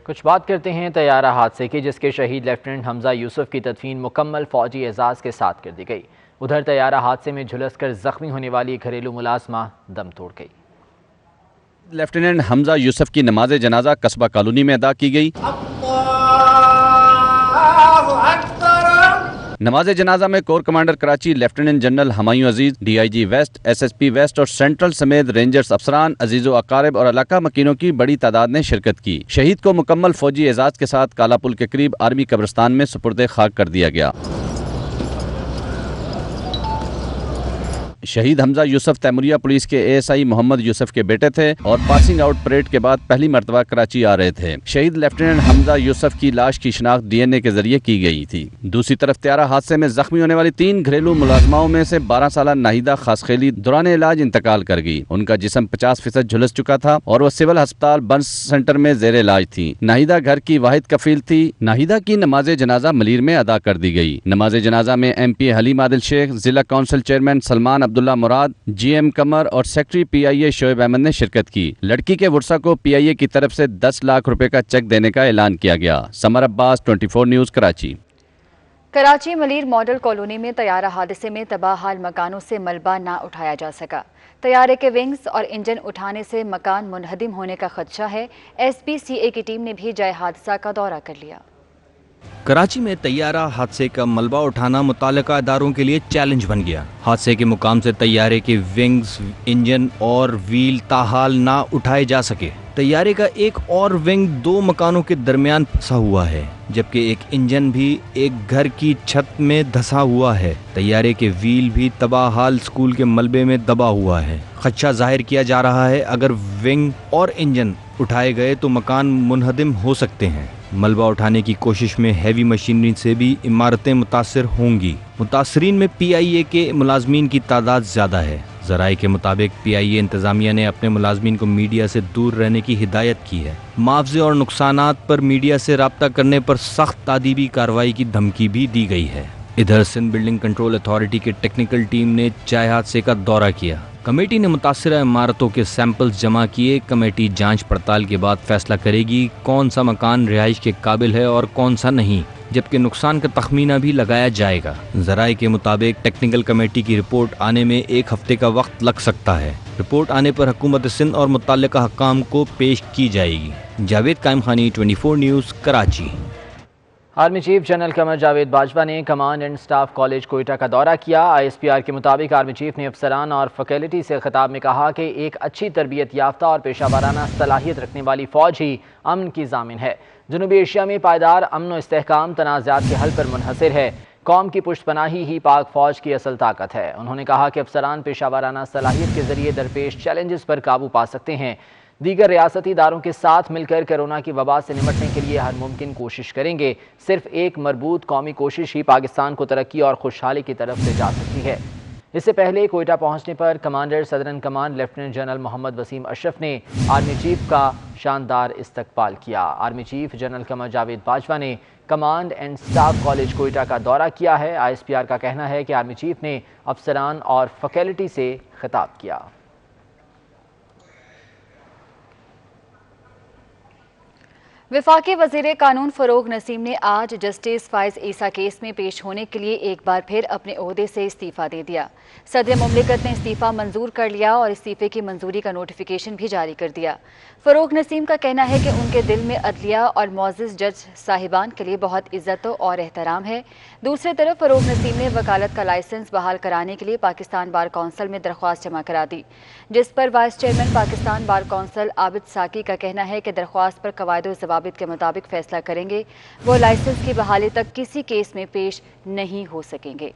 کچھ بات کرتے ہیں طیارہ حادثے کی، جس کے شہید لیفٹیننٹ حمزہ یوسف کی تدفین مکمل فوجی اعزاز کے ساتھ کر دی گئی۔ ادھر طیارہ حادثے میں جھلس کر زخمی ہونے والی گھریلو ملازمہ دم توڑ گئی۔ لیفٹیننٹ حمزہ یوسف کی نماز جنازہ قصبہ کالونی میں ادا کی گئی۔ نماز جنازہ میں corps commander Karachi lieutenant general Humayun Aziz, D I G west, S S P west اور سینٹرل سمیت رینجرز افسران، عزیز و اقارب اور علاقہ مکینوں کی بڑی تعداد نے شرکت کی۔ شہید کو مکمل فوجی اعزاز کے ساتھ کالا پل کے قریب آرمی قبرستان میں سپرد خاک کر دیا گیا۔ شہید حمزہ یوسف تیموریہ پولیس کے اے ایس آئی محمد یوسف کے بیٹے تھے اور پاسنگ آؤٹ پریڈ کے بعد پہلی مرتبہ کراچی آ رہے تھے۔ شہید لیفٹیننٹ حمزہ یوسف کی لاش کی شناخت ڈی این اے کے ذریعے کی گئی تھی۔ دوسری طرف طیارہ حادثے میں زخمی ہونے والی 3 گھریلو ملازماؤں میں سے 12 سالہ ناہیدہ خاصخیلی دوران علاج انتقال کر گئی۔ ان کا جسم 50% جھلس چکا تھا اور وہ سول ہسپتال برنس سینٹر میں زیر علاج تھی۔ ناہیدہ گھر کی واحد کفیل تھی۔ ناہیدہ کی نماز جنازہ ملیر میں ادا کر دی گئی۔ نماز جنازہ میں ایم پی حلیم عادل شیخ، ضلع کونسل چیئرمین سلمان عبداللہ مراد، جی ایم قمر اور سیکرٹری پی آئی اے شعیب احمد نے شرکت کی۔ لڑکی کے ورثاء کو پی آئی اے کی طرف سے 10 لاکھ روپے کا چیک دینے کا اعلان کیا گیا۔ سمر عباس، 24 news, Karachi. Karachi Malir model colony میں طیارہ حادثے میں تباہ حال مکانوں سے ملبہ نہ اٹھایا جا سکا۔ طیارے کے ونگز اور انجن اٹھانے سے مکان منہدم ہونے کا خدشہ ہے۔ ایس پی سی اے کی ٹیم نے بھی جائے حادثہ کا دورہ کر لیا۔ کراچی میں طیارہ حادثے کا ملبہ اٹھانا متعلقہ اداروں کے لیے چیلنج بن گیا۔ حادثے کے مقام سے طیارے کے ونگز، انجن اور ویل تاحال نہ اٹھائے جا سکے۔ طیارے کا ایک اور ونگ 2 مکانوں کے درمیان پھنسا ہوا ہے، جبکہ ایک انجن بھی ایک گھر کی چھت میں دھسا ہوا ہے۔ طیارے کے ویل بھی تباہ حال اسکول کے ملبے میں دبا ہوا ہے۔ خدشہ ظاہر کیا جا رہا ہے اگر ونگ اور انجن اٹھائے گئے تو مکان منہدم ہو سکتے ہیں۔ ملبہ اٹھانے کی کوشش میں ہیوی مشینری سے بھی عمارتیں متاثر ہوں گی۔ متاثرین میں پی آئی اے کے ملازمین کی تعداد زیادہ ہے۔ ذرائع کے مطابق پی آئی اے انتظامیہ نے اپنے ملازمین کو میڈیا سے دور رہنے کی ہدایت کی ہے۔ معاوضے اور نقصانات پر میڈیا سے رابطہ کرنے پر سخت تعدیبی کارروائی کی دھمکی بھی دی گئی ہے۔ ادھر سندھ بلڈنگ کنٹرول اتھارٹی کی ٹیکنیکل ٹیم نے جائے حادثے کا دورہ کیا۔ کمیٹی نے متاثرہ عمارتوں کے سیمپلز جمع کیے۔ کمیٹی جانچ پڑتال کے بعد فیصلہ کرے گی کون سا مکان رہائش کے قابل ہے اور کون سا نہیں، جبکہ نقصان کا تخمینہ بھی لگایا جائے گا۔ ذرائع کے مطابق ٹیکنیکل کمیٹی کی رپورٹ آنے میں 1 ہفتے کا وقت لگ سکتا ہے۔ رپورٹ آنے پر حکومت سندھ اور متعلقہ حکام کو پیش کی جائے گی۔ Javed Qaim Khani, 24 news, Karachi. Army chief general Qamar Javed Bajwa نے command and staff college Quetta کا دورہ کیا۔ آئی ایس پی آر کے مطابق آرمی چیف نے افسران اور فیکلٹی سے خطاب میں کہا کہ ایک اچھی تربیت یافتہ اور پیشہ ورانہ صلاحیت رکھنے والی فوج ہی امن کی ضامن ہے۔ جنوبی ایشیا میں پائیدار امن و استحکام تنازعات کے حل پر منحصر ہے۔ قوم کی پشت پناہی ہی پاک فوج کی اصل طاقت ہے۔ انہوں نے کہا کہ افسران پیشہ ورانہ صلاحیت کے ذریعے درپیش چیلنجز پر قابو پا سکتے ہیں۔ دیگر ریاستی اداروں کے ساتھ مل کر کورونا کی وبا سے نمٹنے کے لیے ہر ممکن کوشش کریں گے۔ صرف ایک مربوط قومی کوشش ہی پاکستان کو ترقی اور خوشحالی کی طرف لے جا سکتی ہے۔ اس سے پہلے کوئٹہ پہنچنے پر commander southern command lieutenant general Muhammad Waseem Ashraf نے آرمی چیف کا شاندار استقبال کیا۔ Army chief general Qamar Javed Bajwa نے command and staff college Quetta کا دورہ کیا ہے۔ آئی ایس پی آر کا کہنا ہے کہ آرمی چیف نے افسران اور فیکلٹی سے خطاب کیا۔ وفاقی وزیر قانون فروغ نسیم نے آج جسٹس فائز عیسیٰ کیس میں پیش ہونے کے لیے ایک بار پھر اپنے عہدے سے استعفیٰ دے دیا۔ صدر مملکت نے استعفیٰ منظور کر لیا اور استعفے کی منظوری کا نوٹیفیکیشن بھی جاری کر دیا۔ فروغ نسیم کا کہنا ہے کہ ان کے دل میں عدلیہ اور معزز جج صاحبان کے لیے بہت عزت اور احترام ہے۔ دوسری طرف فروغ نسیم نے وکالت کا لائسنس بحال کرانے کے لیے پاکستان بار کونسل میں درخواست جمع کرا دی، جس پر vice chairman Pakistan bar council Abid Saqi کا کہنا ہے کہ درخواست پر قواعد و ضوابط کے مطابق فیصلہ کریں گے۔ وہ لائسنس کی بحالی تک کسی کیس میں پیش نہیں ہو سکیں گے۔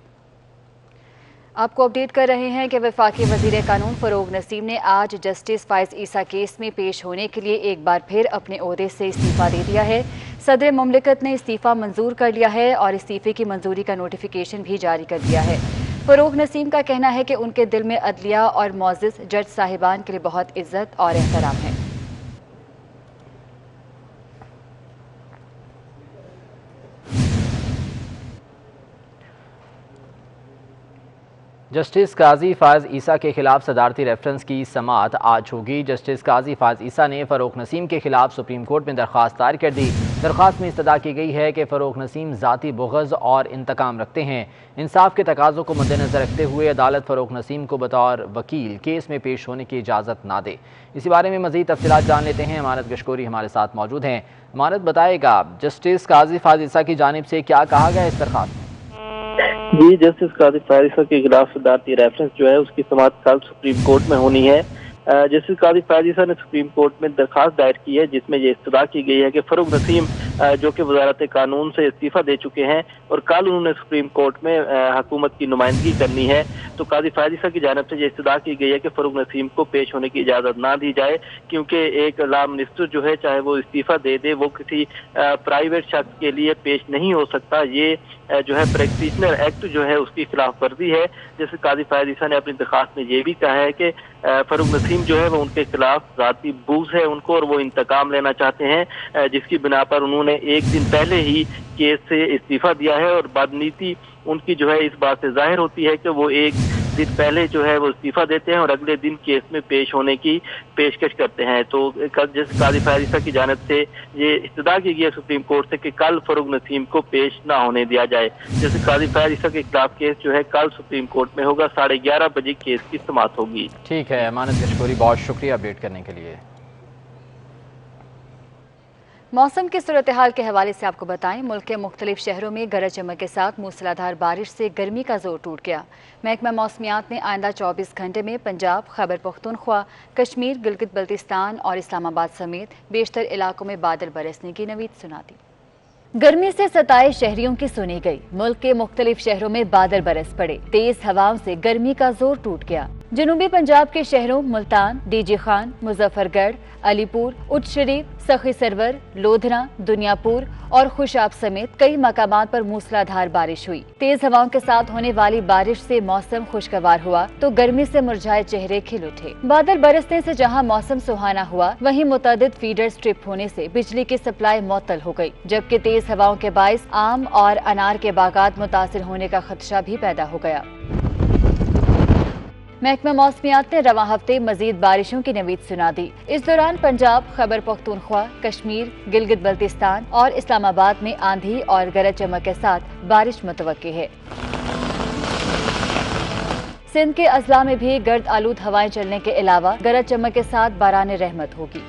آپ کو اپڈیٹ کر رہے ہیں کہ وفاقی وزیر قانون فروغ نسیم نے آج جسٹس فائز عیسیٰ کیس میں پیش ہونے کے لیے ایک بار پھر اپنے عہدے سے استعفیٰ دے دیا ہے۔ صدر مملکت نے استعفیٰ منظور کر لیا ہے اور استعفے کی منظوری کا نوٹیفیکیشن بھی جاری کر دیا ہے۔ فروغ نسیم کا کہنا ہے کہ ان کے دل میں عدلیہ اور معزز جج صاحبان کے لیے بہت عزت اور احترام ہے۔ जस्टिस काजी फायज ईसा के खिलाफ सदारती रेफरेंस की समाअत आज होगी। जस्टिस काजी फायज ईसा ने फ़रोख नसीम के खिलाफ सुप्रीम कोर्ट में दरख्वास्त दायर कर दी। दरख्वास्त में इस्तदा की गई है कि फ़रोख नसीम ज़ाती बुग़्ज़ और इंतकाम रखते हैं। इंसाफ के तकाज़ों को मद्देनज़र रखते हुए अदालत फ़रोख नसीम को बतौर वकील केस में पेश होने की इजाज़त ना दे। इसी बारे में मज़ीद तफ़सीलात जान लेते हैं। अमानत गशकोरी हमारे साथ मौजूद हैं। अमानत, बताएगा जस्टिस काजी फायज ईसा की जानिब से क्या कहा गया इस दरख्वास्त? जी, जस्टिस काजी फायज ईसा के खिलाफ सदारती रेफरेंस जो है उसकी समाअत कल सुप्रीम कोर्ट में होनी है। जस्टिस काजी फायज ईसा ने सुप्रीम कोर्ट में दरखास्त दायर की है जिसमें ये इस्तदा की गई है कि फ़रोख नसीम जो कि वज़ारत कानून से इस्तीफ़ा दे चुके हैं और कल उन्होंने सुप्रीम कोर्ट में हुकूमत की नुमाइंदगी करनी है, तो काजी फायज ईसा की जानिब से ये इस्तदा की गई है कि फ़रोख नसीम को पेश होने की इजाज़त ना दी जाए, क्योंकि एक लॉ मिनिस्टर जो है चाहे वो इस्तीफ़ा दे दे वो किसी प्राइवेट शख्स के लिए पेश नहीं हो सकता। ये जो है प्रैक्टिशनर एक्ट जो है उसकी खिलाफ वर्जी है। जैसे काजी फायज ईसा ने अपनी दरखास्त में ये भी कहा है कि फ़रोख नसीम जो है वो उनके खिलाफ ज़ाती बुग़्ज़ है उनको और वो इंतकाम लेना चाहते हैं, जिसकी बिना पर उन्होंने एक दिन पहले ही केस से इस्तीफ़ा दिया है और बदनीति उनकी जो है इस बात से जाहिर होती है कि वो एक दिन पहले जो है वो इस्तीफ़ा देते हैं और अगले दिन केस में पेश होने की पेशकश करते हैं। तो जैसे काजी फायज ईसा की जानिब से ये इस्तदा की गई है सुप्रीम कोर्ट से कि कल फ़रोख नसीम को पेश ना होने दिया जाए। जैसे काजी फायज ईसा के खिलाफ केस जो है कल सुप्रीम कोर्ट में होगा, 11:30 बजे केस की समाअत होगी। ठीक है अमानत गशकोरी, बहुत शुक्रिया अपडेट करने के लिए। मौसम की सूरत हाल के हवाले से आपको बताएं, मुल्क के मुख्तलिफ शहरों में गरज चमक के साथ मूसलाधार बारिश से गर्मी का जोर टूट गया। महकमा मौसमियात ने आइंदा 24 घंटे में पंजाब, खैबर पख्तूनख्वा, कश्मीर, गिलगित बल्तिस्तान और इस्लामाबाद समेत बेशतर इलाकों में बादल बरसने की नवीद सुना दी। गर्मी से सताए शहरियों की सुनी गई। मुल्क के मुख्तलिफ शहरों में बादल बरस पड़े। तेज हवाओं से गर्मी का जोर टूट गया। जनूबी पंजाब के शहरों मुल्तान, डीजी खान, मुजफ्फरगढ़, अलीपुर, उच्च शरीफ, सखी सरवर, लोधरा, दुनियापुर और खुशाब समेत कई मकामात पर मूसलाधार बारिश हुई। तेज हवाओं के साथ होने वाली बारिश से मौसम खुशगवार हुआ तो गर्मी से मुरझाए चेहरे खिल उठे। बादल बरसने से जहां मौसम सुहाना हुआ, वहीं मुतअद्दिद फीडर स्ट्रिप होने से बिजली की सप्लाई मुअत्तल हो गई, जबकि तेज हवाओं के बाइस आम और अनार के बागात मुतासिर होने का खदशा भी पैदा हो गया। महकमा मौसमियात ने रवां हफ्ते मजीद बारिशों की नवीद सुना दी। इस दौरान पंजाब, खैबर पख्तूनख्वा, कश्मीर, गिलगित बल्तिस्तान और इस्लामाबाद में आंधी और गरज चमक के साथ बारिश मुतवक्की है। सिंध के अजला में भी गर्द आलूद हवाएं चलने के अलावा गरज चमक के साथ बाराने रहमत होगी।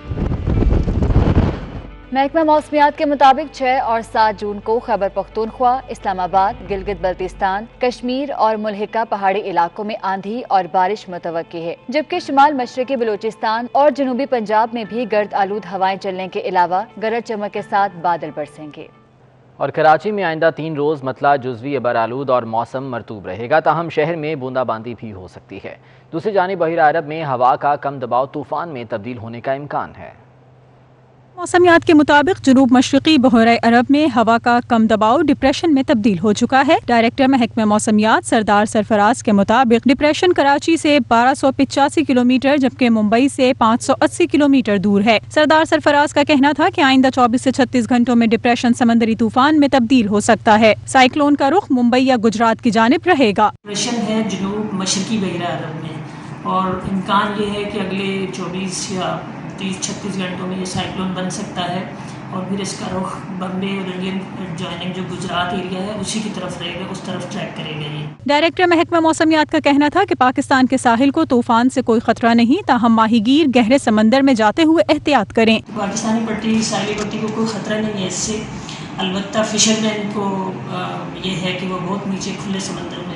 महकमा मौसमियात के मुताबिक 6 और 7 जून को खैबर पख्तूनख्वा, इस्लामाबाद, गिलगित बल्तिस्तान, कश्मीर और मुल्हिका पहाड़ी इलाकों में आंधी और बारिश मुतवक्की है, जबकि शुमाल मशरकी बलूचिस्तान और जनूबी पंजाब में भी गर्द आलूद हवाएं चलने के अलावा गरज चमक के साथ बादल बरसेंगे। और कराची में आइंदा 3 रोज़ मतला जुज़वी अबरालूद और मौसम मरतूब रहेगा, ताहम शहर में बूंदाबांदी भी हो सकती है। दूसरी जानिब बहिरा अरब में हवा का कम दबाव तूफान में तब्दील होने का इम्कान है। मौसमियात के मुताबिक जनूब मशरकी बहरा अरब में हवा का कम दबाव डिप्रेशन में तब्दील हो चुका है। डायरेक्टर महकमा मौसमियात सरदार सरफराज के मुताबिक डिप्रेशन कराची से 1285 किलोमीटर जबकि मुंबई से 580 किलोमीटर दूर है। सरदार सरफराज का कहना था कि आइंदा 24 से 36 घंटों में डिप्रेशन समंदरी तूफान में तब्दील हो सकता है। साइक्लोन का रुख मुंबई या गुजरात की जानिब रहेगा। डिप्रेशन है जनूब मशरकी बहरा अरब में और इम्कान ये है कि अगले 24 या 30-36 घंटों में ये साइक्लोन बन सकता है और फिर इसका रुख बम्बे और इंडियन जॉइनिंग जो गुजरात एरिया है उसी की तरफ रहेगा, उस तरफ ट्रैक करेगा ये। डायरेक्टर महकमा मौसमियात का कहना था कि पाकिस्तान के साहिल को तूफान से कोई खतरा नहीं, ताहम माहीगीर गहरे समंदर में जाते हुए एहतियात करें। पाकिस्तानी पट्टी, साहिली पट्टी को कोई खतरा नहीं है इससे, अलबत्ता फिशरमैन को ये है कि वो बहुत नीचे खुले समंदर में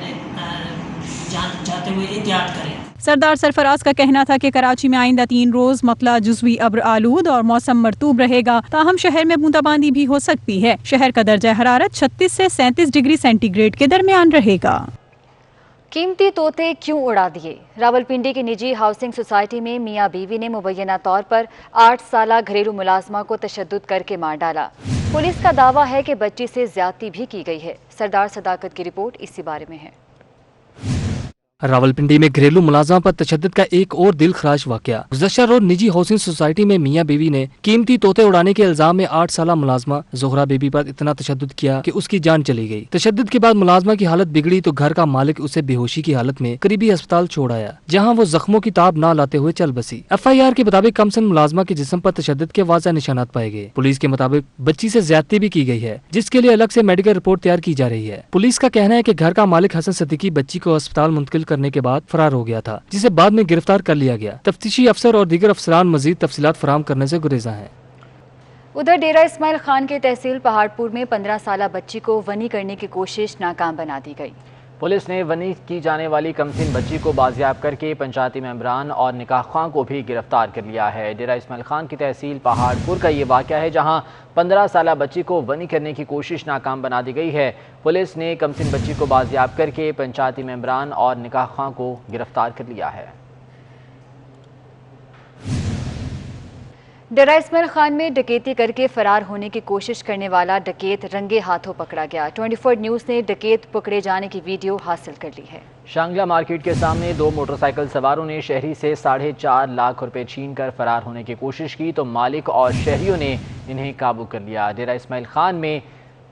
जाते हुए एहतियात करें। सरदार सरफराज का कहना था कि कराची में आइंदा 3 रोज मतला जुज़वी अब्र आलूद और मौसम मरतूब रहेगा, ताहम शहर में बूंदाबांदी भी हो सकती है। शहर का दर्जा हरारत 36 से 37 डिग्री सेंटीग्रेड के दरमियान रहेगा। कीमती तोते क्यों उड़ा दिए? रावलपिंडी की निजी हाउसिंग सोसाइटी में मियाँ बीवी ने मुबैना तौर पर 8 साला घरेलू मुलाजमा को तशद्दुद करके मार डाला। पुलिस का दावा है कि बच्ची से ज्यादती भी की गई है। सरदार सदाकत की रिपोर्ट इसी बारे में है। रावलपिंडी में घरेलू मुलाजमा पर तशद्दुद का एक और दिल खराश वाकया। गुज़श्ता रोज निजी हाउसिंग सोसाइटी में मियाँ बीवी ने कीमती तोते उड़ाने के इल्जाम में 8 साला मुलाजमा ज़ोहरा बीबी पर इतना तशद्दुद किया कि उसकी जान चली गई। तशद्दुद के बाद मुलाजमा की हालत बिगड़ी तो घर का मालिक उसे बेहोशी की हालत में करीबी अस्पताल छोड़ आया, जहाँ वो जख्मों की ताब न लाते हुए चल बसी। FIR के मुताबिक कमसन मुलाजमा के जिस्म पर तशद्दुद के वाज़ह निशानात पाए गए। पुलिस के मुताबिक बच्ची से ज्यादती भी की गई है, जिसके लिए अलग से मेडिकल रिपोर्ट तैयार की जा रही है। पुलिस का कहना है कि घर का मालिक हसन सिद्दीकी बच्ची को अस्पताल मुंतकिल करने के बाद फरार हो गया था, जिसे बाद में गिरफ्तार कर लिया गया। तफ्तीशी अफसर और दीगर अफसरान मजीद तफसीलात फराहम करने से गुरेजा हैं। उधर डेरा इस्माइल खान के तहसील पहाड़पुर में 15 साला बच्ची को वनी करने की कोशिश नाकाम बना दी गई। पुलिस ने वनी की जाने वाली कमसिन बच्ची को बाजियाब करके पंचायती मेंबरान और निकाह खां को भी गिरफ्तार कर लिया है। डेरा इस्माइल खान की तहसील पहाड़पुर का ये वाक़या है, जहां 15 साला बच्ची को वनी करने की कोशिश नाकाम बना दी गई है। पुलिस ने कमसिन बच्ची को बाजियाब करके पंचायती मेंबरान और निकाह खां को गिरफ्तार कर लिया है। डेरा इस्माइल खान में डकैती करके फरार होने की कोशिश करने वाला डकैत रंगे हाथों पकड़ा गया। 24 न्यूज़ ने डकैत पकड़े जाने की वीडियो हासिल कर ली है। शांगला मार्केट के सामने 2 मोटरसाइकिल सवारों ने शहरी से 4.5 लाख रुपए छीन कर फरार होने की कोशिश की तो मालिक और शहरियों ने इन्हें काबू कर लिया। डेरा इस्माइल खान में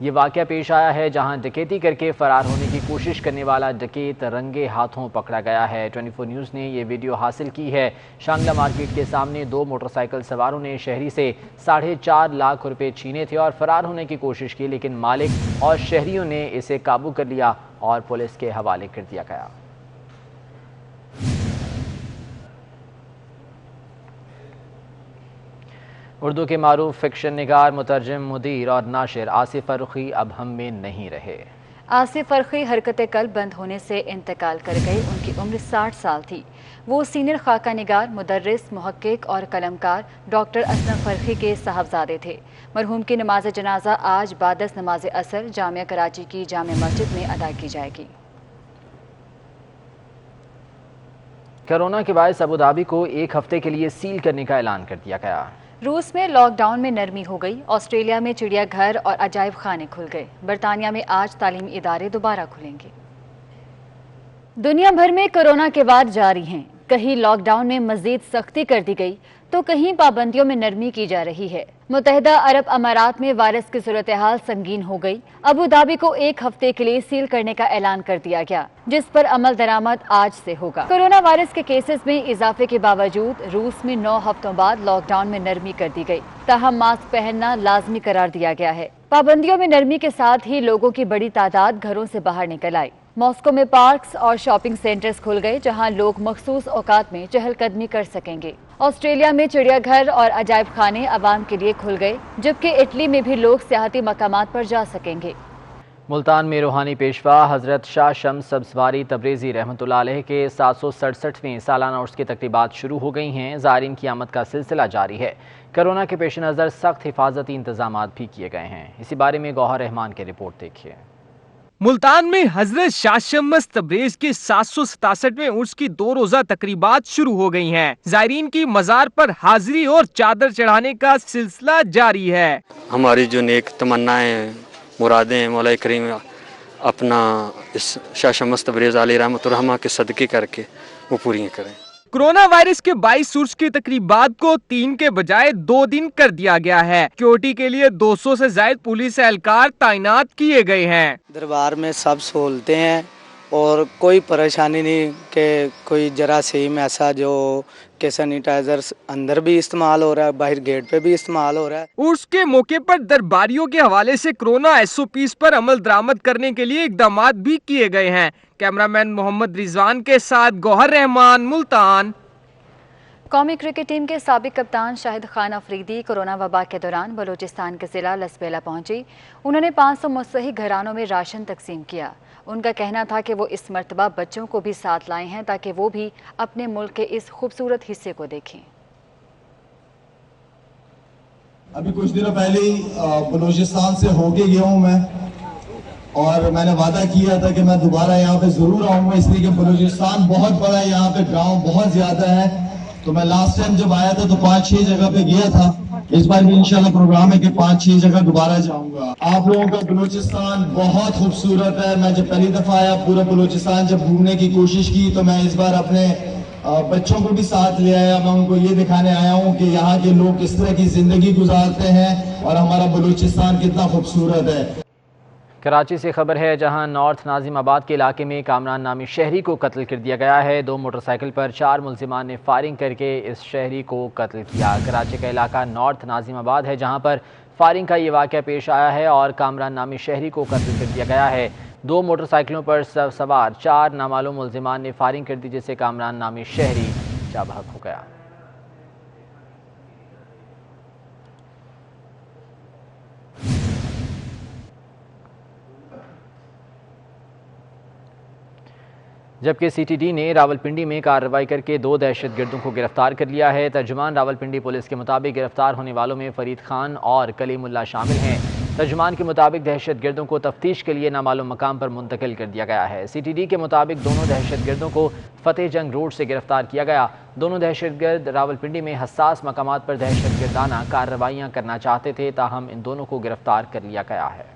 ये वाक़या पेश आया है, जहां डकैती करके फरार होने की कोशिश करने वाला डकैत रंगे हाथों पकड़ा गया है। 24 न्यूज़ ने ये वीडियो हासिल की है। शांगला मार्केट के सामने 2 मोटरसाइकिल सवारों ने शहरी से 4.5 लाख रुपए छीने थे और फरार होने की कोशिश की, लेकिन मालिक और शहरियों ने इसे काबू कर लिया और पुलिस के हवाले कर दिया गया। उर्दू के मारूफ फिक्शन निगार, मुतरजम, मुदीर और नाशिर आसिफ फर्रुखी अब हम में नहीं रहे। आसिफ फर्रुखी हरकत कल्ब बंद होने से इंतकाल कर गए। उनकी उम्र 60 साल थी। वो सीनियर खाका निगार, मुदर्रिस, मुहक्किक और कलमकार डॉक्टर असलम फर्रुखी के साहबजादे थे। मरहूम की नमाज जनाजा आज बादस नमाज असर जामिया कराची की जामे मस्जिद में अदा की जाएगी। कोरोना के बायस अबू धाबी को 1 हफ्ते के लिए सील करने का ऐलान कर दिया गया। रूस में लॉकडाउन में नरमी हो गई। ऑस्ट्रेलिया में चिड़ियाघर और अजायब खाने खुल गए। बरतानिया में आज तालीमी इदारे दोबारा खुलेंगे। दुनिया भर में कोरोना के वार जारी हैं। कहीं लॉकडाउन में मजीद सख्ती कर दी गई तो कहीं पाबंदियों में नरमी की जा रही है। मुत्तहिदा अरब अमारात में वायरस की सूरत हाल संगीन हो गई। अबू धाबी को 1 हफ्ते के लिए सील करने का ऐलान कर दिया गया, जिस पर अमल दरामद आज से होगा। कोरोना वायरस के केसेस में इजाफे के बावजूद रूस में 9 हफ्तों बाद लॉकडाउन में नरमी कर दी गई। ताहम मास्क पहनना लाजमी करार दिया गया है। पाबंदियों में नरमी के साथ ही लोगों की बड़ी तादाद घरों से बाहर निकल आई। मॉस्को में पार्क्स और शॉपिंग सेंटर्स खुल गए, जहां लोग मखसूस औकात में चहलकदमी कर सकेंगे। ऑस्ट्रेलिया में चिड़ियाघर और अजायब खाने आवाम के लिए खुल गए, जबकि इटली में भी लोग सियाहती मकामात पर जा सकेंगे। मुल्तान में रूहानी पेशवा हज़रत शाह शम्स सब्ज़वारी तब्रेज़ी रहमतुल्लाह अलैह के 767वें सालाना उर्स की तक़रीबात शुरू हो गई हैं। ज़ायरीन की आमद का सिलसिला जारी है। कोरोना के पेश नज़र सख्त हिफाजती इंतजामात भी किए गए हैं। इसी बारे में गौहर रहमान की रिपोर्ट देखिए। मुल्तान में हजरत शाह शम्स तब्रेज़ के 767वें उर्स की 2 रोजा तकरीबात शुरू हो गई हैं। ज़ायरीन की मज़ार पर हाजिरी और चादर चढ़ाने का सिलसिला जारी है। हमारी जो नेक तमन्नाएं मुरादें मौला करीम अपना इस शाह शम्स तब्रेज़ अलैहि रहमतुर्रहमा के सदके करके वो पूरी करें। कोरोना वायरस के 22 उर्स की तकरीबात को 3 के बजाय 2 दिन कर दिया गया है। सिक्योरिटी के लिए 200 से ज्यादा पुलिस एहलकार तैनात किए गए हैं। दरबार में सब सहूलतें हैं और कोई परेशानी नहीं कि कोई जरासीम ऐसा जो के सैनिटाइजर अंदर भी इस्तेमाल हो रहा है, बाहर गेट पे भी इस्तेमाल हो रहा है। उर्स के मौके पर दरबारियों के हवाले से कोरोना SOPs पर अमल दरामद करने के लिए इकदाम भी किए गए हैं। कैमरामैन मोहम्मद रिजवान के साथ गौहर रहमान, मुल्तान। कौमी क्रिकेट टीम के साबिक कप्तान शाहिद खान अफरीदी कोरोना वबा के दौरान बलूचिस्तान के जिला लसबेला पहुंची। उन्होंने 500 मुस्तहिक घरानों में राशन तकसीम किया। उनका कहना था कि वो इस मर्तबा बच्चों को भी साथ लाए हैं ताकि वो भी अपने मुल्क के इस खूबसूरत हिस्से को देखें। अभी कुछ दिनों पहले ही बलूचिस्तान से होके गया हूँ मैं, और मैंने वादा किया था कि मैं दोबारा यहाँ पे जरूर आऊंगा, इसलिए कि बलूचिस्तान बहुत बड़ा है, यहाँ पे गांव बहुत ज्यादा है। तो मैं लास्ट टाइम जब आया था तो 5-6 जगह पे गया था, इस बार भी इंशाल्लाह प्रोग्राम है कि 5-6 जगह दोबारा जाऊंगा। आप लोगों का बलूचिस्तान बहुत खूबसूरत है। मैं जब पहली दफा आया पूरा बलूचिस्तान जब घूमने की कोशिश की तो मैं इस बार अपने बच्चों को भी साथ ले आया। मैं उनको ये दिखाने आया हूँ कि यहाँ के लोग किस तरह की जिंदगी गुजारते हैं और हमारा बलूचिस्तान कितना खूबसूरत है। कराची से खबर है जहां नॉर्थ नाजिमाबाद के इलाके में कामरान नामी शहरी को कत्ल कर दिया गया है। 2 मोटरसाइकिल पर 4 मुल्जिमान ने फायरिंग करके इस शहरी को कत्ल किया। कराची का इलाका नॉर्थ नाजिमाबाद है जहां पर फायरिंग का ये वाक़या पेश आया है और कामरान नामी शहरी को कत्ल कर दिया गया है। 2 मोटरसाइकिलों पर सवार 4 नामालूम मुल्जिमान ने फायरिंग कर दी जिससे कामरान नामी शहरी जा बहक हो गया। जबकि सीटीडी ने रावलपिंडी में कार्रवाई करके 2 दहशतगर्दों को गिरफ्तार कर लिया है। तर्जुमान रावलपिंडी पुलिस के मुताबिक गिरफ्तार होने वालों में फरीद खान और कलीमुल्लाह शामिल हैं। तर्जुमान के मुताबिक दहशतगर्दों को तफ्तीश के लिए नामालूम मकाम पर मुंतकिल कर दिया गया है। सीटीडी के मुताबिक दोनों दहशतगर्दों को फतेह जंग रोड से गिरफ्तार किया गया। दोनों दहशतगर्द रावलपिंडी में हसास मकामात पर दहशतगर्दाना कार्रवाइयाँ करना चाहते थे, ताहम इन दोनों को गिरफ्तार कर लिया गया है।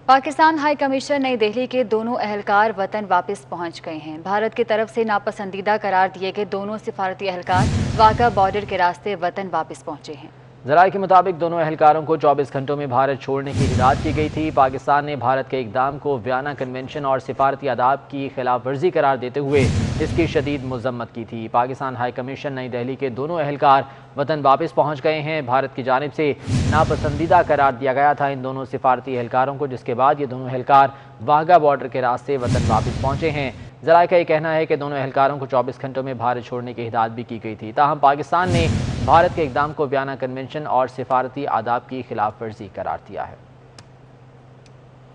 पाकिस्तान हाई कमीशन नई दिल्ली के दोनों अहलकार वतन वापस पहुंच गए हैं। भारत की तरफ से नापसंदीदा करार दिए गए दोनों सिफारती अहलकार वाघा बॉर्डर के रास्ते वतन वापस पहुंचे हैं। ज़राए के मुताबिक दोनों अहलकारों को 24 घंटों में भारत छोड़ने की हिदायत की गई थी। पाकिस्तान ने भारत के इक़दाम को वियना कन्वेंशन और सिफारती आदाब की खिलाफ वर्जी करार देते हुए इसकी शदीद मज़म्मत की थी। पाकिस्तान हाई कमीशन नई दिल्ली के दोनों अहलकार वतन वापस पहुँच गए हैं। भारत की जानिब से नापसंदीदा करार दिया गया था इन दोनों सिफारती अहलकारों को, जिसके बाद ये दोनों अहलकार वाघा बॉर्डर के रास्ते वतन वापस पहुँचे हैं। ज़राए का ये कहना है कि दोनों अहलकारों को 24 घंटों में भारत छोड़ने की हिदायत भी की गई थी, ताहम पाकिस्तान ने भारत के इक़दाम को वियना कन्वेंशन और सिफारती आदाब की खिलाफ वर्जी करार दिया है।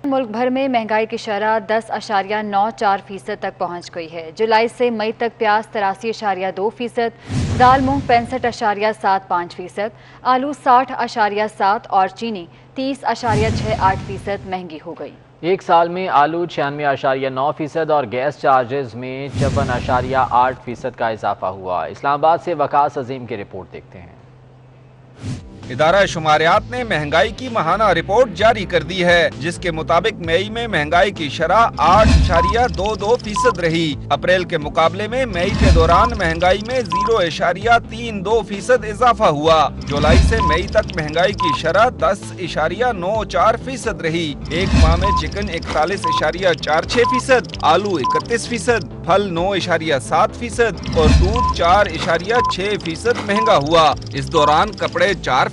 मुल्क भर में महंगाई की शरह 10.94% तक पहुँच गई है। जुलाई से मई तक प्याज 83.2%, दाल मूंग 65.75%, आलू 60.7% और चीनी 30.68% महंगी हो गई। एक साल में आलू 96.9% और गैस चार्जेस में 54.8% का इजाफा हुआ। इस्लामाबाद से वकास अजीम की रिपोर्ट देखते हैं। इदारा शुमारियात ने महंगाई की माहाना रिपोर्ट जारी कर दी है, जिसके मुताबिक मई में महंगाई की शरह 8.22% रही। अप्रैल के मुकाबले में मई के दौरान महंगाई में 0.32% इजाफा हुआ। जुलाई से मई तक महंगाई की शरह 10.94% रही। एक माह में चिकन 41.46%, आलू 31%, फल 9.7% और दूध 4.6% महंगा हुआ। इस दौरान कपड़े 4%,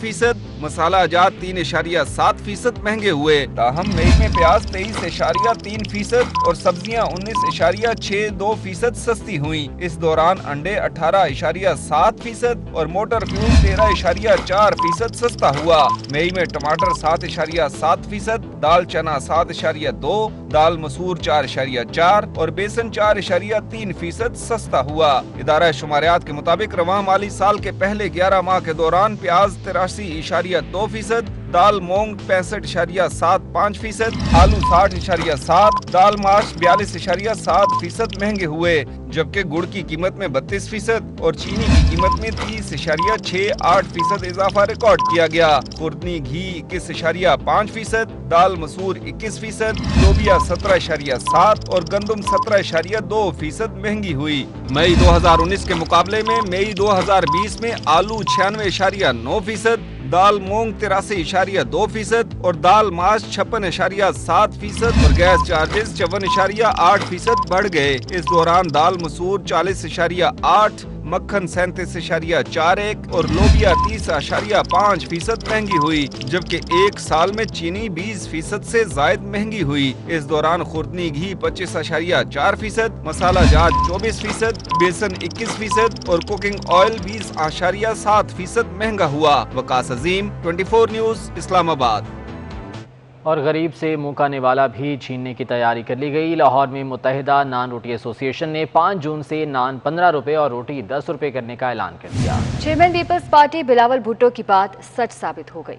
मसाला जात 3.7% महंगे हुए। ताहम मई में प्याज 23.3% और सब्जियां 19.62% सस्ती हुई। इस दौरान अंडे 18.7% और मोटर फ्यूल 13.4% सस्ता हुआ। मई में टमाटर 7.7%, दाल चना 7.2%, दाल मसूर 4.4% और बेसन 4.3% सस्ता हुआ। इदारा शुमारियात के मुताबिक रवां माली साल के पहले 11 माह के दौरान प्याज 83.2%, दाल मूंग 65.75%, आलू 60.7%, दाल माश 42.7% महंगे हुए, जबकि गुड़ की कीमत में 32% और चीनी की कीमत में 30.68% इजाफा रिकॉर्ड किया गया। खुर्दनी घी 21.5%, दाल मसूर 21%, लोबिया 17.7% और गंदम 17.2% महंगी हुई। मई 2019 के मुकाबले में मई 2020 में आलू 96.9%, दाल मूंग 83.2% और दाल माश 56.7% और गैस चार्जेस 54.8% बढ़ गए। इस दौरान दाल मसूर 40.8%, मक्खन 37.41% और लोबिया 30.5% महंगी हुई, जबकि एक साल में चीनी 20% से जायद महंगी हुई। इस दौरान खुर्दनी घी 25.4%, मसाला जात 24%, बेसन 21% और कुकिंग ऑयल 20.7% महंगा हुआ। वकास अजीम, 24 न्यूज, इस्लामाबाद। और गरीब से मुंह का निवाला भी छीनने की तैयारी कर ली गई। लाहौर में मुत्तहिदा नान रोटी एसोसिएशन ने 5 जून से नान 15 रुपए और रोटी 10 रुपए करने का ऐलान कर दिया। चेयरमैन पीपल्स पार्टी बिलावल भुट्टो की बात सच साबित हो गई।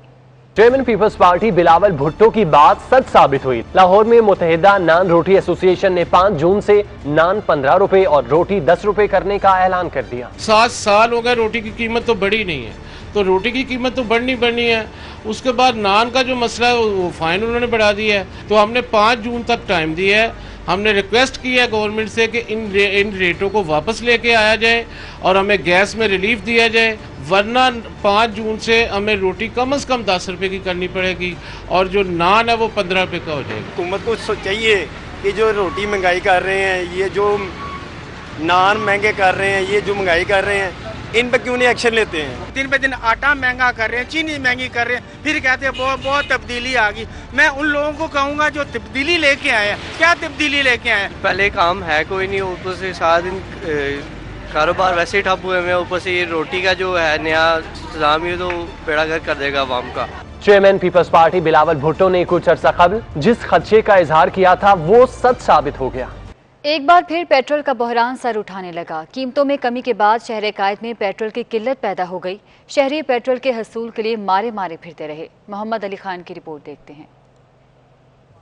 चेयरमैन पीपल्स पार्टी बिलावल भुट्टो की बात सच साबित हुई। लाहौर में मुत्तहिदा नान रोटी एसोसिएशन ने 5 जून से नान 15 रुपए और रोटी 10 रुपए करने का ऐलान कर दिया। 7 साल हो गए, रोटी की कीमत तो बढ़ी नहीं है, तो रोटी की कीमत तो बढ़नी है। उसके बाद नान का जो मसला है वो फाइन उन्होंने बढ़ा दिया है। तो हमने 5 जून तक टाइम दिया है। हमने रिक्वेस्ट की है गवर्नमेंट से कि इन रेटों को वापस लेके आया जाए और हमें गैस में रिलीफ दिया जाए, वरना 5 जून से हमें रोटी कम से कम 10 रुपए की करनी पड़ेगी और जो नान है वो 15 रुपए का हो जाएगा। हुकूमत को चाहिए कि जो रोटी महंगाई कर रहे हैं, ये जो नान महंगे कर रहे हैं, ये जो महंगाई कर रहे हैं, इन पर क्यों नहीं एक्शन लेते हैं? दिन पे दिन आटा महंगा कर रहे हैं, चीनी महंगी कर रहे हैं, फिर कहते हैं बहुत तब्दीली आ गई। मैं उन लोगों को कहूँगा जो तब्दीली लेके आए हैं, क्या तब्दीली लेके आए हैं? पहले काम है कोई नहीं, ऊपर से सारा दिन कारोबार वैसे ही ठप हुए हैं, ऊपर से ये रोटी का जो है नया इंतजाम ये तो बेड़ा गर्क कर देगा अवाम का। चेयरमैन पीपल्स पार्टी बिलावल भुट्टो ने कुछ अर्सा कबल जिस खदशे का इजहार किया था वो सच साबित हो गया। एक बार फिर पेट्रोल का बहरान सर उठाने लगा। कीमतों में कमी के बाद शहर कायद में पेट्रोल की किल्लत पैदा हो गई। शहरी पेट्रोल के हसूल के लिए मारे मारे फिरते रहे। मोहम्मद अली खान की रिपोर्ट देखते हैं।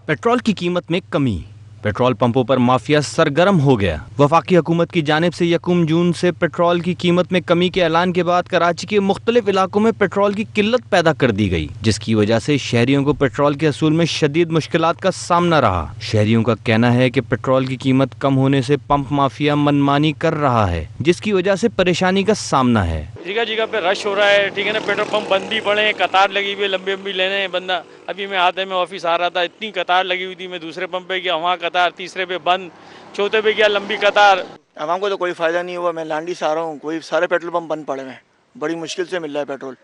पेट्रोल की कीमत में कमी, पेट्रोल पंपों पर माफिया सरगर्म हो गया। वफाकी हुकूमत की जानिब से 1 जून से पेट्रोल की कीमत में कमी के ऐलान के बाद कराची के मुख्तलिफ इलाकों में पेट्रोल की किल्लत पैदा कर दी गई, जिसकी वजह से शहरियों को पेट्रोल के हसूल में शदीद मुश्किलात का सामना रहा। शहरियों का कहना है कि पेट्रोल की कीमत कम होने से पंप माफिया मनमानी कर रहा है, जिसकी वजह से परेशानी का सामना है। जगह जगह पे रश हो रहा है, ठीक है ना, पेट्रोल पंप बंद ही पड़े हैं, कतार लगी हुई है, लंबी लंबी लेने हैं बंदा। अभी मैं आते में ऑफिस आ रहा था, इतनी कतार लगी हुई थी, मैं दूसरे पंप पे गया, वहाँ कतार, तीसरे पे बंद, चौथे पे गया, लंबी कतार। आवाम को तो कोई फ़ायदा नहीं हुआ। मैं लांडी से आ रहा हूँ, कोई सारे पेट्रोल पंप बंद पड़े हैं, बड़ी मुश्किल से मिल रहा है पेट्रोल,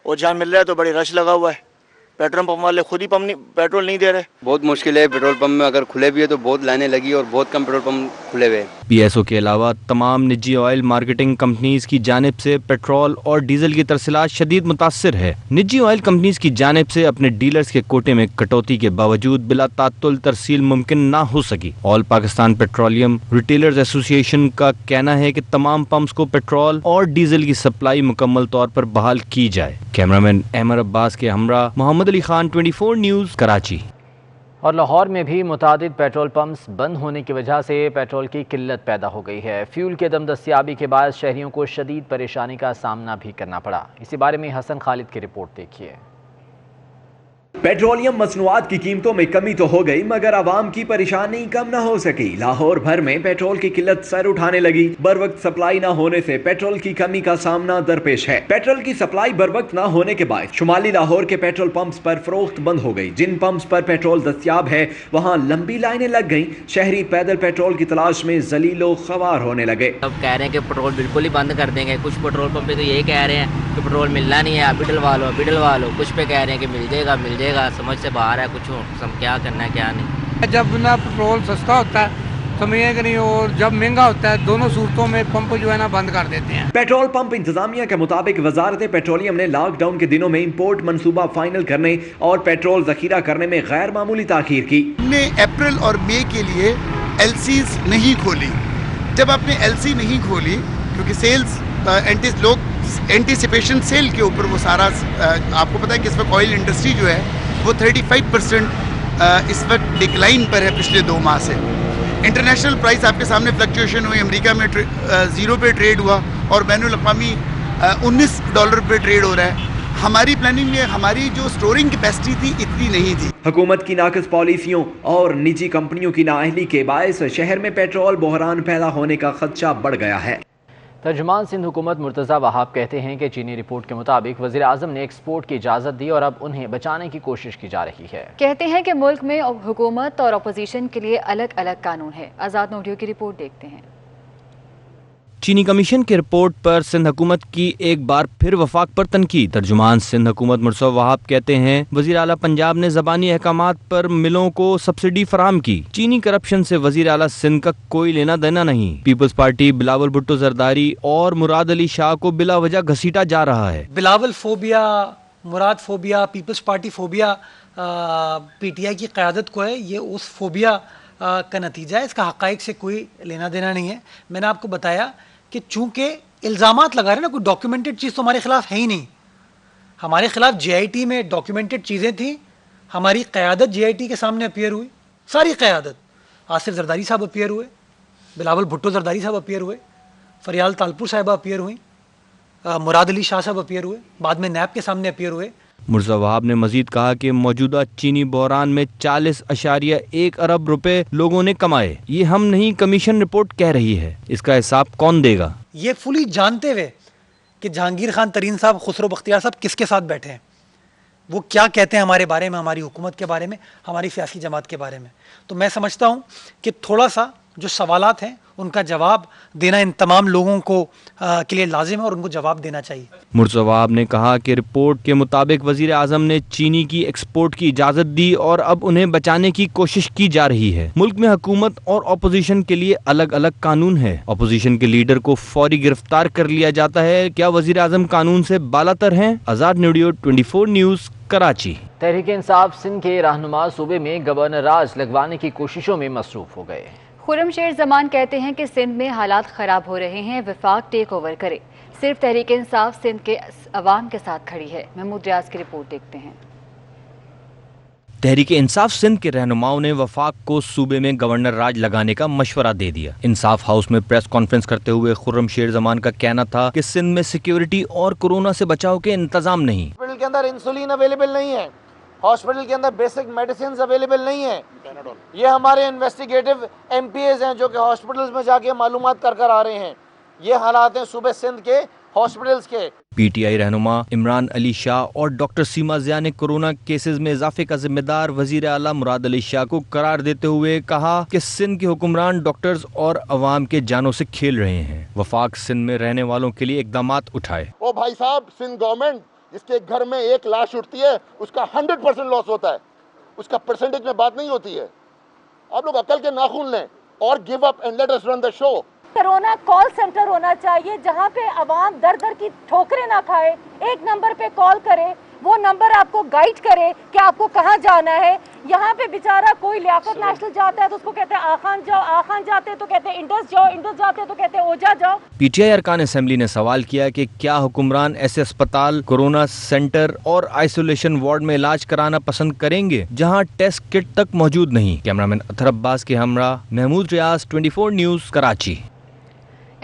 और जहाँ मिल रहा है तो बड़ी रश लगा हुआ है। पेट्रोल पंप वाले खुद ही पेट्रोल नहीं दे रहे। बहुत मुश्किल है, पेट्रोल पंप में अगर खुले भी है तो बहुत लाइनें लगी और बहुत कम पेट्रोल पंप खुले हुए। PSO के अलावा तमाम निजी ऑयल मार्केटिंग कंपनीज की जानिब से पेट्रोल और डीजल की तरसीलात शदीद मुतासिर है। निजी ऑयल कंपनीज की जानिब से अपने डीलर्स के कोटे में कटौती के बावजूद बिला तातुल तरसील मुमकिन ना हो सकी। All Pakistan petroleum retailers association का कहना है कि तमाम पंप्स को पेट्रोल और डीजल की सप्लाई मुकम्मल तौर पर बहाल की जाए। कैमरामैन अहमद अब्बास के हमरा मोहम्मद अली खान, 24 न्यूज़, कराची। और लाहौर में भी मुतादिद पेट्रोल पंप्स बंद होने की वजह से पेट्रोल की किल्लत पैदा हो गई है। फ्यूल के दम दस्तियाबी के बाद शहरियों को शदीद परेशानी का सामना भी करना पड़ा। इसी बारे में हसन खालिद की रिपोर्ट देखिए। पेट्रोलियम मसनूआत की कीमतों में कमी तो हो गई, मगर आवाम की परेशानी कम न हो सकी। लाहौर भर में पेट्रोल की किल्लत सर उठाने लगी। बर वक्त सप्लाई न होने से पेट्रोल की कमी का सामना दरपेश है। पेट्रोल की सप्लाई बर वक्त न होने के बाद शुमाली लाहौर के पेट्रोल पंप्स पर फरोख्त बंद हो गई। जिन पंप्स पर पेट्रोल दस्तियाब है वहाँ लंबी लाइनें लग गईं। शहरी पैदल पेट्रोल की तलाश में जलीलो ख्वार होने लगे। अब कह रहे हैं कि पेट्रोल बिल्कुल ही बंद कर देंगे। कुछ पेट्रोल पंप पे तो ये कह रहे हैं कि पेट्रोल मिलना नहीं है, अभी डलवा लो। कुछ पे कह रहे हैं कि मिल जाएगा, समझ से बाहर है। कुछ क्या करना है क्या नहीं। जब ना पेट्रोल सस्ता होता है समझिए कि नहीं, और जब महंगा होता है, दोनों सूरतों में पंप जो है ना बंद कर देते हैं। पेट्रोल पंप इंतजामिया के मुताबिक वजारत पेट्रोलियम ने लॉकडाउन के दिनों में इंपोर्ट मंसूबा फाइनल करने और पेट्रोल जखीरा करने में गैर मामूली ताखीर की। हमने अप्रैल और मई के लिए LCs नहीं खोली। जब आपने LC नहीं खोली क्योंकि सेल्स लोग एंटीसिपेशन सेल के ऊपर वो सारा आपको पता है कि इस वक्त ऑयल इंडस्ट्री जो है वो 35% इस वक्त डिक्लाइन पर है पिछले 2 माह से। इंटरनेशनल प्राइस आपके सामने फ्लक्चुएशन हुई, अमेरिका में 0 पे ट्रेड हुआ और बैनुल अक़वामी $19 पे ट्रेड हो रहा है। हमारी प्लानिंग में हमारी जो स्टोरिंग कैपेसिटी थी इतनी नहीं थी। हुकूमत की नाक़िस पॉलिसियों और निजी कंपनियों की नाअहली के बायस शहर में पेट्रोल बहरान पैदा होने का खदशा बढ़ गया है। तर्जुमान सिंध हुकूमत मुर्तज़ा वहाब कहते हैं कि चीनी रिपोर्ट के मुताबिक वज़ीर आज़म ने एक्सपोर्ट की इजाज़त दी और अब उन्हें बचाने की कोशिश की जा रही है। कहते हैं कि मुल्क में हुकूमत और अपोजिशन के लिए अलग अलग कानून है। आज़ाद नोडियो की रिपोर्ट देखते हैं। चीनी कमीशन की रिपोर्ट पर सिंध हुकूमत की एक बार फिर वफाक पर तनकीद। तर्जुमान सिंध हुकूमत मुर्तज़ा वहाब कहते हैं वज़ीर आला पंजाब ने ज़बानी अहकामात पर मिलों को सब्सिडी फराहम की। चीनी करप्शन से वज़ीर आला सिंध का कोई लेना देना नहीं। पीपल्स पार्टी बिलावल भुट्टो जरदारी और मुराद अली शाह को बिला वजह घसीटा जा रहा है। Bilawal phobia, Murad phobia, people's party phobia PTI की क़यादत को है। ये उस फोबिया का नतीजा है। इसका हक़ाइक़ से कोई लेना देना नहीं है। मैंने आपको बताया कि चूंकि इल्ज़ामात लगा रहे हैं ना, कोई डॉक्यूमेंटेड चीज़ तो हमारे खिलाफ है ही नहीं, ہمارے خلاف JIT میں ڈاکیومنٹڈ چیزیں تھیں, ہماری قیادت JIT کے سامنے اپیئر ہوئی, ساری قیادت. آصف زرداری صاحب اپیئر ہوئے, بلاول بھٹو زرداری صاحب اپیئر ہوئے, فریال تالپور صاحبہ اپیئر ہوئیں, مراد علی شاہ صاحب اپیئر ہوئے, بعد میں نیب کے سامنے اپیئر ہوئے. مرزا وہاب نے مزید کہا کہ موجودہ چینی بحران میں 40.1 ارب روپے لوگوں نے کمائے. یہ ہم نہیں, کمیشن رپورٹ کہہ رہی ہے. اس کا حساب کون دے گا؟ یہ فلی جانتے ہوئے کہ جہانگیر خان ترین صاحب, خسرو بختیار صاحب کس کے ساتھ بیٹھے ہیں, وہ کیا کہتے ہیں ہمارے بارے میں, ہماری حکومت کے بارے میں, ہماری سیاسی جماعت کے بارے میں. تو میں سمجھتا ہوں کہ تھوڑا سا جو سوالات ہیں ان کا جواب دینا ان تمام لوگوں کو کے لیے لازم ہے اور ان کو جواب دینا چاہیے. مرزا وہاب نے کہا کہ رپورٹ کے مطابق وزیر اعظم نے چینی کی ایکسپورٹ کی اجازت دی اور اب انہیں بچانے کی کوشش کی جا رہی ہے. ملک میں حکومت اور اپوزیشن کے لیے الگ الگ قانون ہے. اپوزیشن کے لیڈر کو فوری گرفتار کر لیا جاتا ہے. کیا وزیر اعظم قانون سے بالا تر ہیں؟ آزاد نیوڈیو 24 نیوز کراچی. تحریک انصاف سندھ کے رہنما صوبے میں گورنر راج لگوانے کی کوششوں میں مصروف ہو گئے. خرم شیر زمان کہتے ہیں کہ سندھ میں حالات خراب ہو رہے ہیں, وفاق ٹیک اوور کرے. صرف تحریک انصاف سندھ کے عوام کے ساتھ کھڑی ہے. محمود ریاض کی رپورٹ دیکھتے ہیں. تحریک انصاف سندھ کے رہنماؤں نے وفاق کو صوبے میں گورنر راج لگانے کا مشورہ دے دیا. انصاف ہاؤس میں پریس کانفرنس کرتے ہوئے خرم شیر زمان کا کہنا تھا کہ سندھ میں سیکیورٹی اور کورونا سے بچاؤ کے انتظام نہیں. ہاسپٹل کے اندر انسولین اویلیبل نہیں ہے, ہاسپٹل کے اندر بیسک میڈیسنز اویلیبل نہیں ہیں. یہ ہمارے انویسٹیگیٹو MPAs ہیں جو کہ ہاسپٹلز میں جا کے معلومات کر آ رہے ہیں. یہ حالات ہیں صوبے سندھ کے ہاسپٹلز کے. PTI رہنما عمران علی شاہ اور ڈاکٹر سیما ضیاء نے کورونا کیسز میں اضافے کا ذمہ دار وزیر اعلیٰ مراد علی شاہ کو قرار دیتے ہوئے کہا کہ سندھ کے حکمران ڈاکٹرز اور عوام کے جانوں سے کھیل رہے ہیں. وفاق سندھ میں رہنے والوں کے لیے اقدامات اٹھائے. او بھائی صاحب, سندھ گورنمنٹ جس کے گھر میں ایک لاش اٹھتی ہے اس کا 100% لاس ہوتا ہے, اس کا پرسنٹیج میں بات نہیں ہوتی ہے. آپ لوگ عقل کے ناخن لیں اور give up and let us run the show. Corona call centre ہونا چاہیے جہاں پہ عوام در در کی ٹھوکریں نہ کھائے, ایک نمبر پہ کال کرے, وہ نمبر آپ کو گائیڈ کرے کہ آپ کو کہاں جانا ہے. یہاں پہ بیچارہ کوئی لیاقت نیشنل جاتا ہے تو اس کو کہتے ہیں آخان جاؤ, آخان جاتے تو کہتے ہیں انڈس جاؤ, انڈس جاتے تو کہتے ہیں اوجا جاؤ. PTI ارکان اسمبلی نے سوال کیا کہ کیا حکمران ایسے اسپتال, کورونا سینٹر اور آئسولیشن وارڈ میں علاج کرانا پسند کریں گے جہاں ٹیسٹ کٹ تک موجود نہیں. کیمرامین اطہر عباس کے ہمراہ محمود ریاض 24 نیوز کراچی.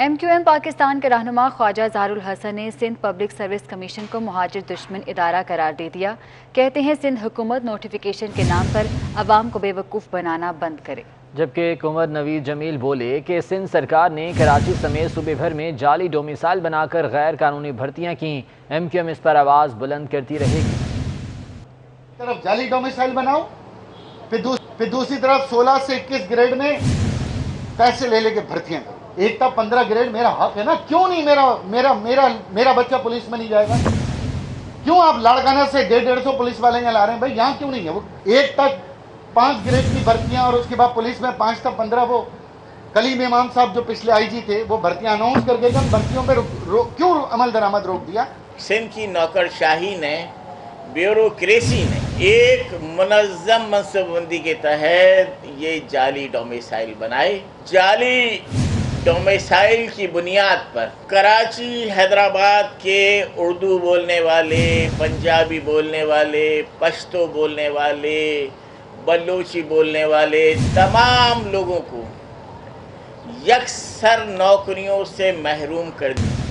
MQM پاکستان کے رہنما خواجہ اظہار الحسن نے سندھ پبلک سروس کمیشن کو مہاجر دشمن ادارہ قرار دے دیا. کہتے ہیں سندھ حکومت نوٹیفیکیشن کے نام پر عوام کو بے وقوف بنانا بند کرے. جبکہ کنور نوید جمیل بولے کہ سندھ سرکار نے کراچی سمیت صوبے بھر میں جعلی ڈومیسائل بنا کر غیر قانونی بھرتیاں کی. MQM اس پر آواز بلند کرتی رہے گی. طرف جعلی ڈومیسائل بناؤ, پھر دوسری طرف 16 سے 21 گریڈ میں پیسے لے کے بھرتیاں کرو. ایک تا 15 گریڈ میرا حق ہے نا, کیوں نہیں میرا بچہ پولیس میں نہیں جائے گا؟ کیوں آپ لاڑکانہ سے 150 پولیس والے یہاں لا رہے ہیں؟ بھائی یہاں کیوں نہیں ہے؟ وہ 1 تک 5 گریڈ کی بھرتیاں اور اس کے بعد پولیس میں 5 تا 15. وہ کلیم امام صاحب جو پچھلے IG تھے وہ بھرتیاں اناؤنس کر کے ان بھرتیوں پہ کیوں عمل درآمد روک دیا؟ سندھ کی نوکر شاہی نے, بیوروکریسی نے ایک منظم منصوبہ بندی کے تحت یہ جعلی ڈومیسائل بنائے. جعلی ڈومیسائل کی بنیاد پر کراچی, حیدرآباد کے اردو بولنے والے, پنجابی بولنے والے, پشتو بولنے والے, بلوچی بولنے والے تمام لوگوں کو یکسر نوکریوں سے محروم کر دیا.